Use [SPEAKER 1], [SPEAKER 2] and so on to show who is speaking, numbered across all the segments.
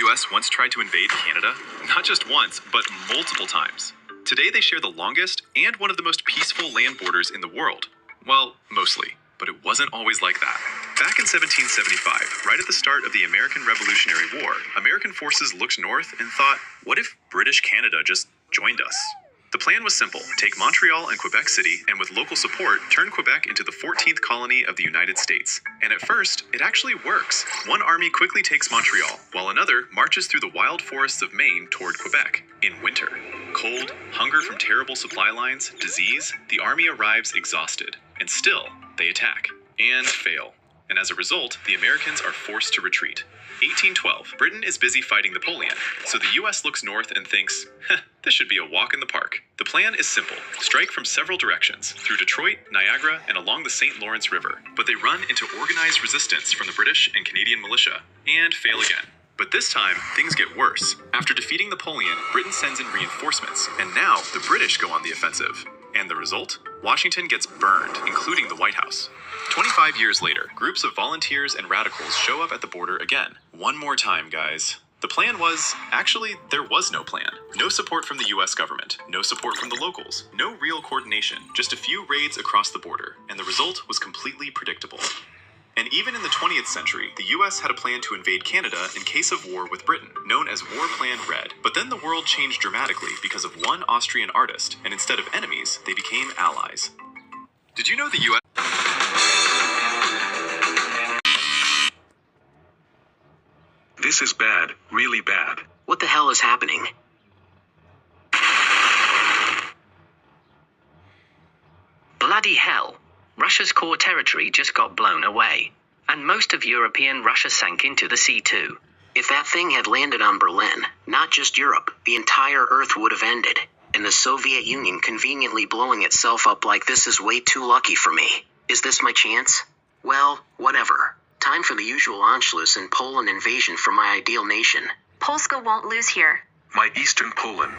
[SPEAKER 1] US once tried to invade Canada? Not just once, but multiple times. Today they share the longest and one of the most peaceful land borders in the world. Well, mostly, but it wasn't always like that. Back in 1775, right at the start of the American Revolutionary War, American forces looked north and thought, what if British Canada just joined us? The plan was simple: take Montreal and Quebec City, and with local support, turn Quebec into the 14th colony of the United States. And at first, it actually works. One army quickly takes Montreal, while another marches through the wild forests of Maine toward Quebec. In winter, cold, hunger from terrible supply lines, disease, the army arrives exhausted. And still, they attack. And fail. And as a result, the Americans are forced to retreat. 1812, Britain is busy fighting Napoleon, so the US looks north and thinks, this should be a walk in the park. The plan is simple: strike from several directions, through Detroit, Niagara, and along the St. Lawrence River. But they run into organized resistance from the British and Canadian militia, and fail again. But this time, things get worse. After defeating Napoleon, Britain sends in reinforcements, and now the British go on the offensive. And the result? Washington gets burned, including the White House. 25 years later, groups of volunteers and radicals show up at the border again. One more time, guys. The plan was, actually, there was no plan. No support from the US government, no support from the locals, no real coordination, just a few raids across the border, and the result was completely predictable. And even in the 20th century, the US had a plan to invade Canada in case of war with Britain, known as War Plan Red. But then the world changed dramatically because of one Austrian artist, and instead of enemies, they became allies. Did you know the US...
[SPEAKER 2] This is bad, really bad.
[SPEAKER 3] What the hell is happening? Bloody hell. Russia's core territory just got blown away. And most of European Russia sank into the sea too. If that thing had landed on Berlin, not just Europe, the entire Earth would have ended. And the Soviet Union conveniently blowing itself up like this is way too lucky for me. Is this my chance? Well, whatever. Time for the usual Anschluss and Poland invasion from my ideal nation.
[SPEAKER 4] Polska won't lose here.
[SPEAKER 2] My Eastern Poland.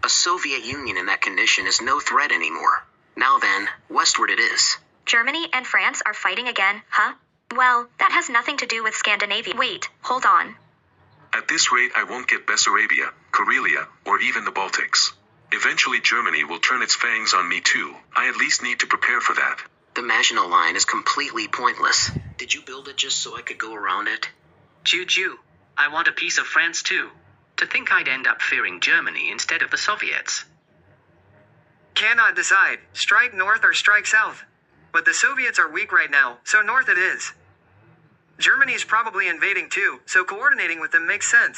[SPEAKER 3] A Soviet Union in that condition is no threat anymore. Now then, westward it is.
[SPEAKER 4] Germany and France are fighting again, huh? Well, that has nothing to do with Scandinavia. Wait, hold on.
[SPEAKER 2] At this rate, I won't get Bessarabia, Karelia, or even the Baltics. Eventually Germany will turn its fangs on me too. I at least need to prepare for that.
[SPEAKER 3] The Maginot Line is completely pointless. Did you build it just so I could go around it? Juju, I want a piece of France too. To think I'd end up fearing Germany instead of the Soviets.
[SPEAKER 5] Cannot decide. Strike north or strike south. But the Soviets are weak right now, so north it is. Germany is probably invading too, so coordinating with them makes sense.